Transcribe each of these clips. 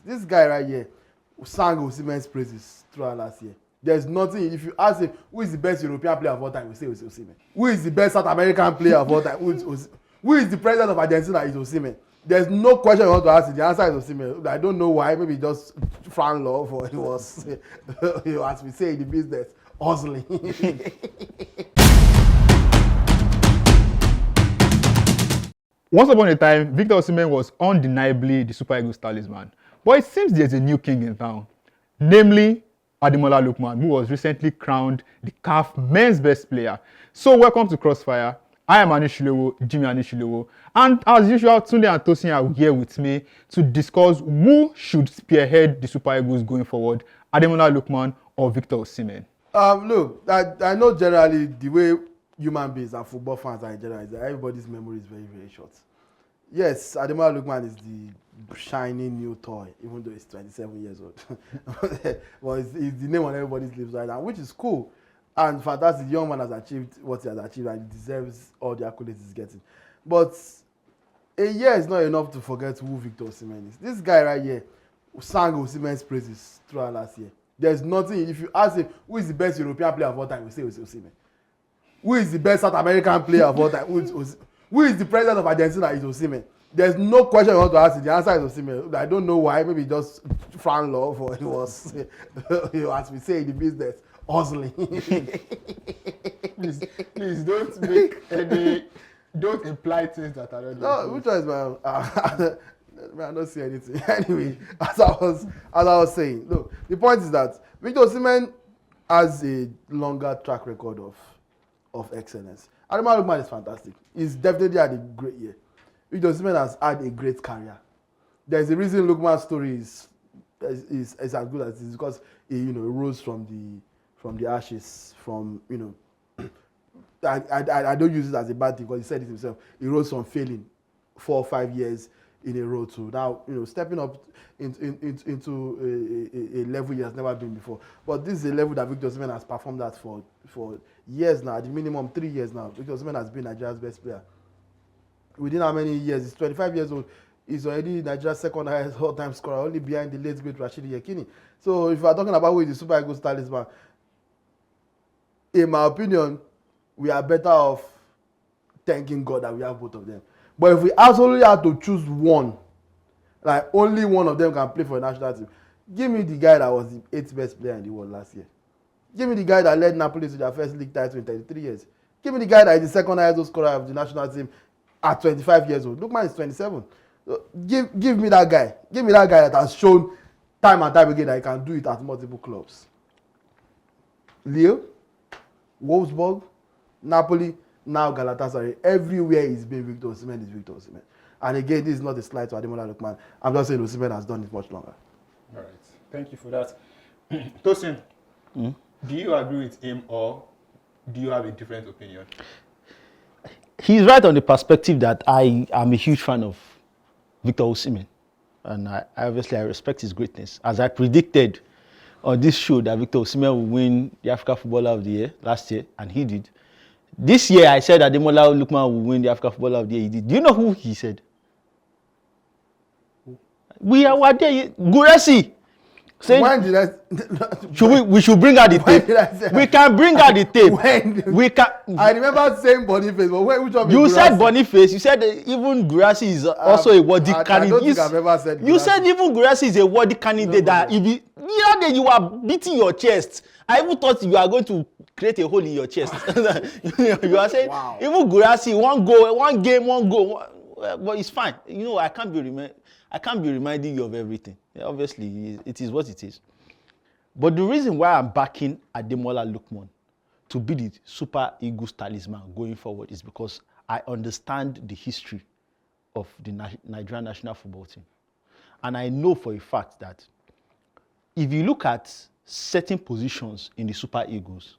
This guy right here sang Osimhen's praises throughout last year. There's nothing. If you ask him who is the best European player of all time, we say it's Osimhen. Who is the best South American player of all time? Who is the president of Argentina? Is Osimhen. There's no question you want to ask. The answer is Osimhen. I don't know why. Maybe just fan love, or he was, as we say in the business, hustling. Once upon a time, Victor Osimhen was undeniably the Super Eagles talisman. But it seems there's a new king in town, namely ADEMOLA Lookman, who was recently crowned the CAF men's best player. So welcome to Crossfire. I am Jimmy Anishilewo, and as usual, Tunde and Tosin are here with me to discuss who should spearhead the Super Eagles going forward, ADEMOLA Lookman or Victor Osimhen. Look, I know generally the way human beings and football fans are in general is that everybody's memory is very, very short. Yes, ADEMOLA Lookman is the shining new toy, even though he's 27 years old. But it's the name on everybody's lips right now, which is cool. And fantastic. The young man has achieved what he has achieved, and he deserves all the accolades he's getting. But a year is not enough to forget who Victor Osimhen is. This guy right here sang Osimhen's praises throughout last year. There's nothing. If you ask him who is the best European player of all time, we say it's Osimhen. Who is the best South American player of all time? Who is the president of Argentina? Is Osimhen. There's no question you want to ask. The answer is Osimhen. I don't know why. Maybe just fan love, or he was, as we say in the business, hustling. please don't imply things that are not. No, which one is my? I don't see anything. Anyway, as I was saying, look, the point is that Victor Osimhen has a longer track record of excellence. ADEMOLA Lookman is fantastic. He's definitely had a great year. Victor Osimhen has had a great career. There's a reason Lookman's story is as good as it is, because he rose from the ashes, I don't use it as a bad thing because he said it himself. He rose from failing 4 or 5 years in a row to now stepping up into a level he has never been before. But this is a level that Victor Osimhen has performed at for years now, at the minimum 3 years now. Victor Osimhen has been Nigeria's best player. Within how many years? He's 25 years old. He's already Nigeria's second highest all-time scorer, only behind the late great Rashidi Yekini. So if we are talking about who is the Super Eagles talisman, in my opinion, we are better off thanking God that we have both of them. But if we absolutely have to choose one, like only one of them can play for a national team, give me the guy that was the 8th best player in the world last year. Give me the guy that led Napoli to their first league title in 33 years. Give me the guy that is the second highest scorer of the national team at 25 years old. Lookman is 27. So give me that guy. Give me that guy that has shown time and time again that he can do it at multiple clubs. Lille, Wolfsburg, Napoli, now Galatasaray. Everywhere he's been, Victor Osimhen is Victor Osimhen. And again, this is not a slight to ADEMOLA Lookman. I'm just saying Osimhen has done it much longer. All right. Thank you for that. Tosin, do you agree with him or do you have a different opinion? He's right on the perspective that I am a huge fan of Victor Osimhen. And I respect his greatness. As I predicted on this show that Victor Osimhen will win the Africa Footballer of the Year last year, and he did. This year, I said that ADEMOLA Lookman will win the Africa Footballer of the Year. He did. Do you know who he said? We were there. Guresi. Saying, When did I? we should bring out the tape. We can bring out the tape. When? We can. I remember saying Boniface, but which one? You said Boniface. You said even Guresi is also a worthy candidate. I don't think I've ever said You Guresi. said even Guresi is a worthy candidate. That if the other day you are beating your chest. I even thought you are going to create a hole in your chest. You are saying even Guresi, one game, one goal. But it's fine. I can't be reminding you of everything. Obviously, it is what it is. But the reason why I'm backing ADEMOLA Lookman to be the Super Eagles talisman going forward is because I understand the history of the Nigerian national football team. And I know for a fact that if you look at certain positions in the Super Eagles,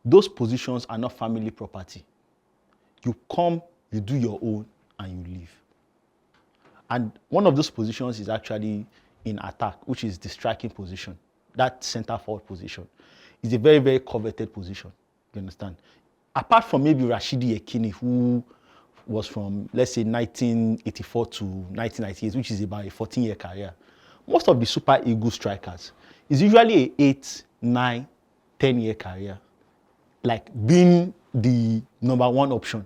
those positions are not family property. You come, you do your own, and you leave. And one of those positions is actually in attack, which is the striking position. That center-forward position is a very, very coveted position. You understand? Apart from maybe Rashidi Yekini, was from, let's say, 1984 to 1998, which is about a 14-year career. Most of the Super Eagles strikers is usually a 8, 9, 10-year career, like being the number one option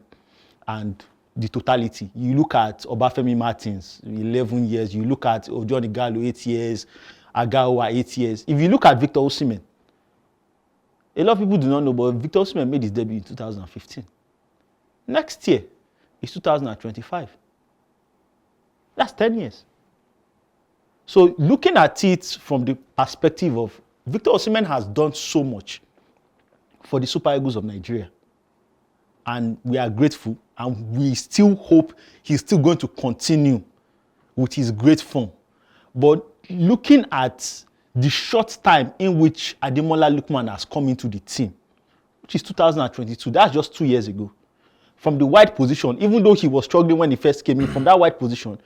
and the totality. You look at Obafemi Martins, 11 years. You look at Ojo Igalo, 8 years. Agawa, 8 years. If you look at Victor Osimhen, a lot of people do not know, but Victor Osimhen made his debut in 2015. Next year is 2025. That's 10 years. So looking at it from the perspective of Victor Osimhen has done so much for the Super Eagles of Nigeria. And we are grateful, and we still hope he's still going to continue with his great form. But looking at the short time in which Ademola Lookman has come into the team, which is 2022, that's just 2 years ago. From the wide position, even though he was struggling when he first came in, from that wide position,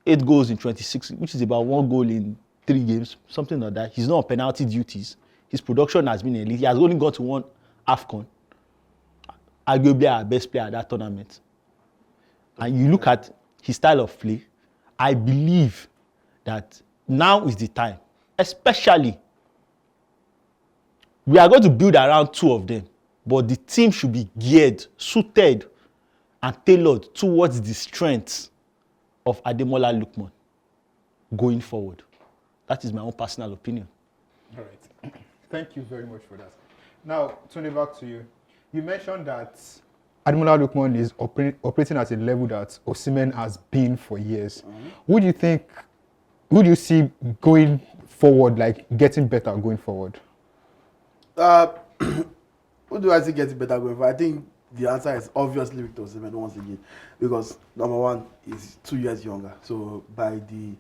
8 goals in 26, which is about 1 goal in 3 games, something like that. He's not on penalty duties. His production has been elite. He has only gone to 1 AFCON. Arguably our best player at that tournament. And you look at his style of play, I believe that now is the time, especially we are going to build around 2 of them, but the team should be geared, suited, and tailored towards the strengths of Ademola Lookman going forward. That is my own personal opinion. All right. Thank you very much for that. Now, turning back to you. You mentioned that Ademola Lookman is operating at a level that Osimhen has been for years. Who do you see going forward, like getting better going forward? Who do I see getting better going forward? I think the answer is obviously Victor Osimhen once again, because number one is 2 years younger. So by the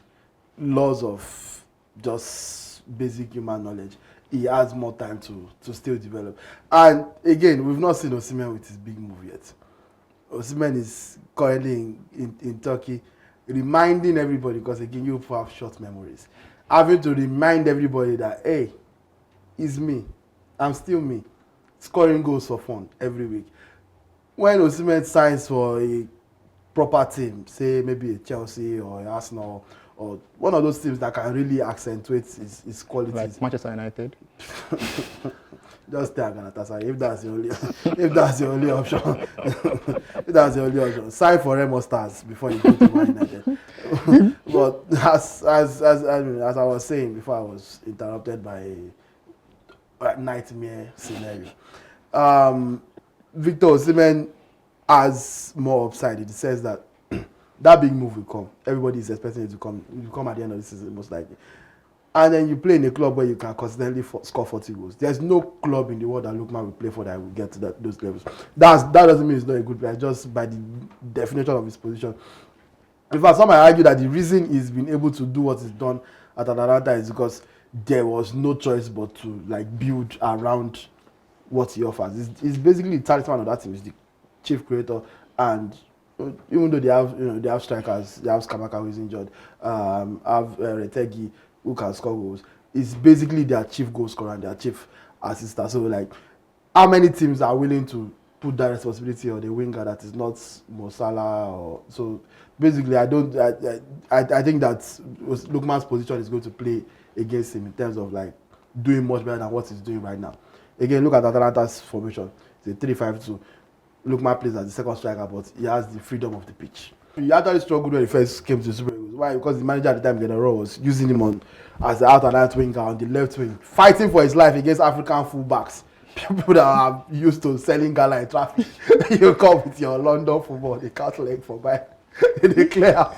laws of just basic human knowledge, he has more time to still develop. And again, we've not seen Osimhen with his big move yet. Osimhen is currently in Turkey, reminding everybody, because again, you have short memories, having to remind everybody that, hey, it's me. I'm still me. Scoring goals for fun every week. When Osimhen signs for a proper team, say maybe a Chelsea or a Arsenal, or one of those teams that can really accentuate his qualities. Like Manchester United? Just stay at Galatasaray if that's the only option. If that's the only option. Sign for Remo Stars before you go to Man United. But as I was saying before I was interrupted by a nightmare scenario, Victor Osimhen has more upside in the sense that that big move will come. Everybody is expecting it to come. It will come at the end of the season, most likely. And then you play in a club where you can consistently score 40 goals. There's no club in the world that Lookman will play for that will get to those levels. That doesn't mean he's not a good player, just by the definition of his position. In fact, some might argue that the reason he's been able to do what he's done at Atalanta is because there was no choice but to build around what he offers. It's basically the talisman of that team. He's the chief creator, and even though they have strikers, they have Skamaka who is injured, have Retegi who can score goals. It's basically their chief goal scorer and their chief assistant. So how many teams are willing to put that responsibility on the winger that is not Mo Salah? Or so basically, I think that Lookman's position is going to play against him in terms of doing much better than what he's doing right now. Again, look at Atalanta's formation. It's a 3-5-2. Lookman plays as the second striker, but he has the freedom of the pitch. He actually struggled when he first came to the Super Eagles. Why? Because the manager at the time, General, was using him as the out-and-out winger on the left wing, fighting for his life against African fullbacks. People that are used to selling gala in traffic. You come with your London football, they can't leg for buy. They clear out.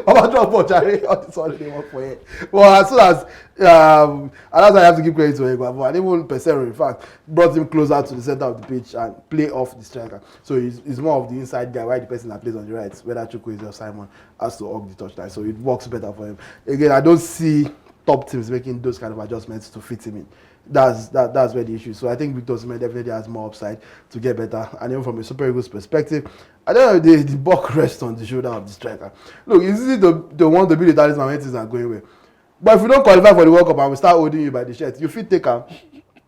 Mama drop for Jerry, all this one they work for him. Well, as soon as and that's why I have to give credit to him, but even Pesero, in fact, brought him closer to the center of the pitch and play off the striker. So he's more of the inside guy, while the person that plays on the right, whether Chukwu is or Simon, has to hug the touchline. So it works better for him. Again, I don't see top teams making those kind of adjustments to fit him in. That's where the issue is. So I think Victor Osimhen definitely has more upside to get better. And even from a Super Eagles perspective, I don't know, the buck rests on the shoulder of the striker. Look, it's easy to want to be the talisman when things are going well. But if you don't qualify for the World Cup and we start holding you by the shirt, you fit take him.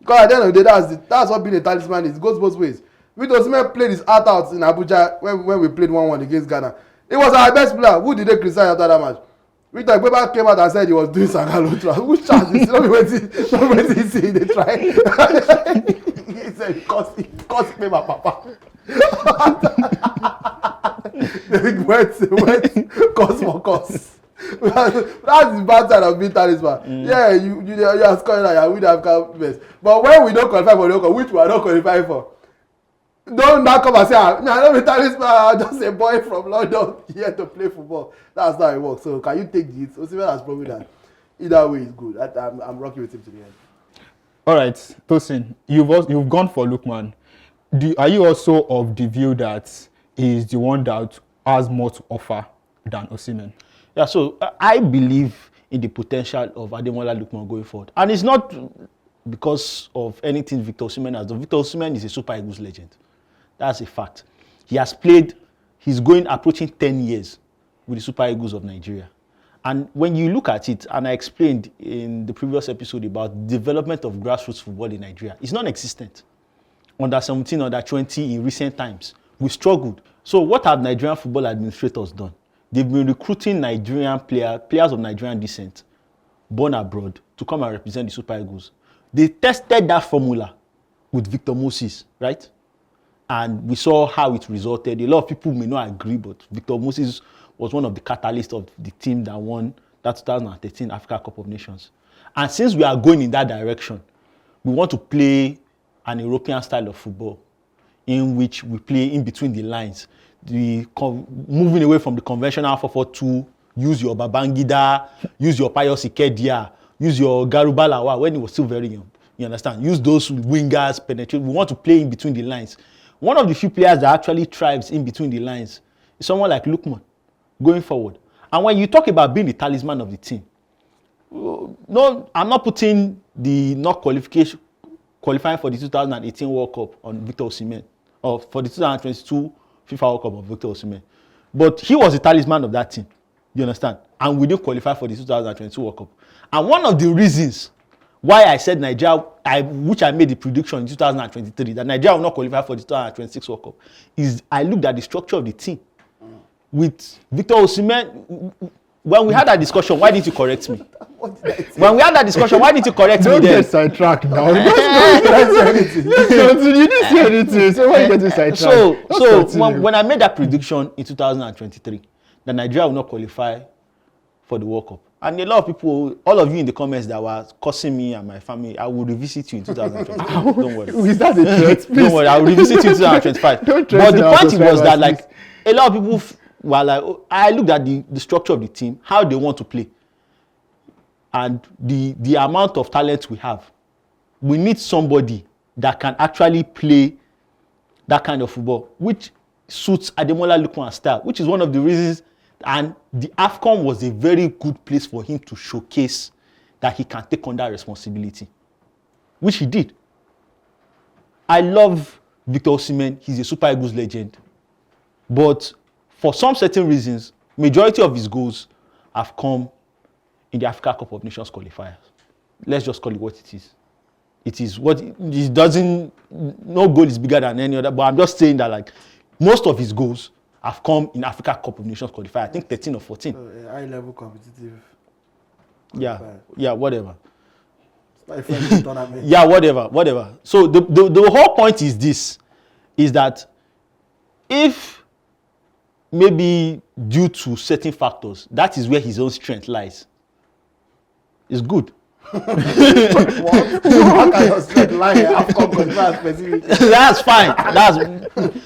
Because at the end of the day, that's what being a talisman is. It goes both ways. Victor Osimhen played his heart out in Abuja when we played 1-1 against Ghana. He was our best player. Who did they criticize after that match? Victor Igbeba came out and said he was doing Sagalotra. Who charged this? Nobody see they try. He said it cost me my papa. They went cause for cause. That's the bad side of being Talisman. Yeah, you are scoring and you are winning African best. But when we don't qualify for the World Cup, which we are not qualifying for, don't now come and say, I don't be Talisman, I'm just a boy from London here to play football. That's not how it works. So can you take the hits? Osimhen has proven that either way is good. I'm rocking with him to the end. All right, Tosin, you've gone for Lookman. Are you also of the view that he is the one that has more to offer than Osimhen? Yeah, so I believe in the potential of Ademola Lookman going forward. And it's not because of anything Victor Osimhen has done. Victor Osimhen is a Super Eagles legend. That's a fact. He has played, he's approaching 10 years with the Super Eagles of Nigeria. And when you look at it, and I explained in the previous episode about development of grassroots football in Nigeria, it's non-existent. Under 17, under 20 in recent times, we struggled. So what have Nigerian football administrators done? They've been recruiting Nigerian players of Nigerian descent, born abroad, to come and represent the Super Eagles. They tested that formula with Victor Moses, right? And we saw how it resulted. A lot of people may not agree, but Victor Moses was one of the catalysts of the team that won that 2013 Africa Cup of Nations. And since we are going in that direction, we want to play an European style of football in which we play in between the lines. Moving away from the conventional 4-4-2, use your Babangida, use your Pius Ikedia, use your Garuba Lawa when he was still very young. You understand? Use those wingers, penetrate. We want to play in between the lines. One of the few players that actually thrives in between the lines is someone like Lookman going forward. And when you talk about being the talisman of the team, no, I'm not putting the not qualifying for the 2018 World Cup on Victor Osimhen, or for the 2022 FIFA World Cup of Victor Osimhen. But he was the talisman of that team. You understand? And we didn't qualify for the 2022 World Cup. And one of the reasons why I said Nigeria, which I made the prediction in 2023, that Nigeria will not qualify for the 2026 World Cup, is I looked at the structure of the team. With Victor Osimhen, when we had that discussion, why didn't you correct me? When we had that discussion, why didn't you correct me then? Don't get sidetracked now. You didn't say anything. So why are you getting sidetracked? So when I made that prediction in 2023, that Nigeria will not qualify for the World Cup, and a lot of people, all of you in the comments that were cursing me and my family, I will revisit you in 2025. Don't worry. Is that a threat? Please. Don't worry, I will revisit you in 2025. But the point was that, like, a lot of people were like, I looked at the structure of the team, how they want to play, and the amount of talent we have. We need somebody that can actually play that kind of football, which suits Ademola Lookman's style, which is one of the reasons. And the AFCON was a very good place for him to showcase that he can take on that responsibility, which he did. I love Victor Osimhen. He's a Super Eagles legend. But for some certain reasons, majority of his goals have come in the Africa Cup of Nations qualifiers. Let's just call it what it is. It is what it doesn't, no goal is bigger than any other, but I'm just saying that, like, most of his goals have come in Africa Cup of Nations qualifier. I think 13 or 14. High-level competitive. Yeah, whatever. It's not a friendly tournament. Yeah, whatever. So the whole point is this, is that if maybe due to certain factors, that is where his own strength lies. It's good. What kind of strength lie here? AFCON qualifier specific. That's fine.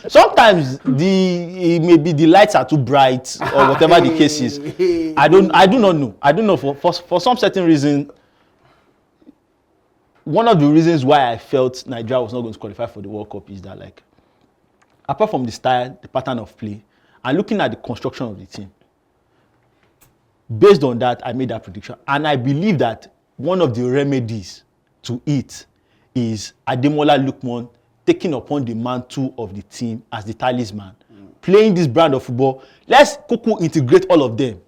Sometimes maybe the lights are too bright or whatever the case is. I do not know. I don't know for some certain reason. One of the reasons why I felt Nigeria was not going to qualify for the World Cup is that, like, apart from the style, the pattern of play, and looking at the construction of the team, based on that, I made that prediction, and I believe that one of the remedies to it is Ademola Lookman taking upon the mantle of the team as the talisman, playing this brand of football. Let's integrate all of them.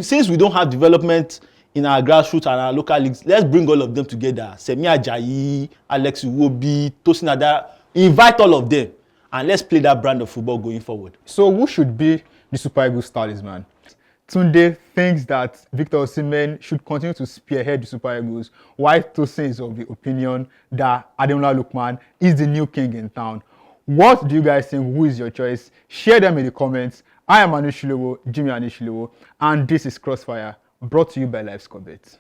Since we don't have development in our grassroots and our local leagues, let's bring all of them together. Semi Ajayi, Alex Iwobi, Tosin Ada. Invite all of them and let's play that brand of football going forward. So who should be the Super Eagles talisman? Tunde thinks that Victor Osimhen should continue to spearhead the Super Eagles, while Tosin is of the opinion that Ademola Lookman is the new king in town. What do you guys think? Who is your choice? Share them in the comments. I am Anishilewo, Jimmy Anishilewo, and this is Crossfire, brought to you by Live Scorebet.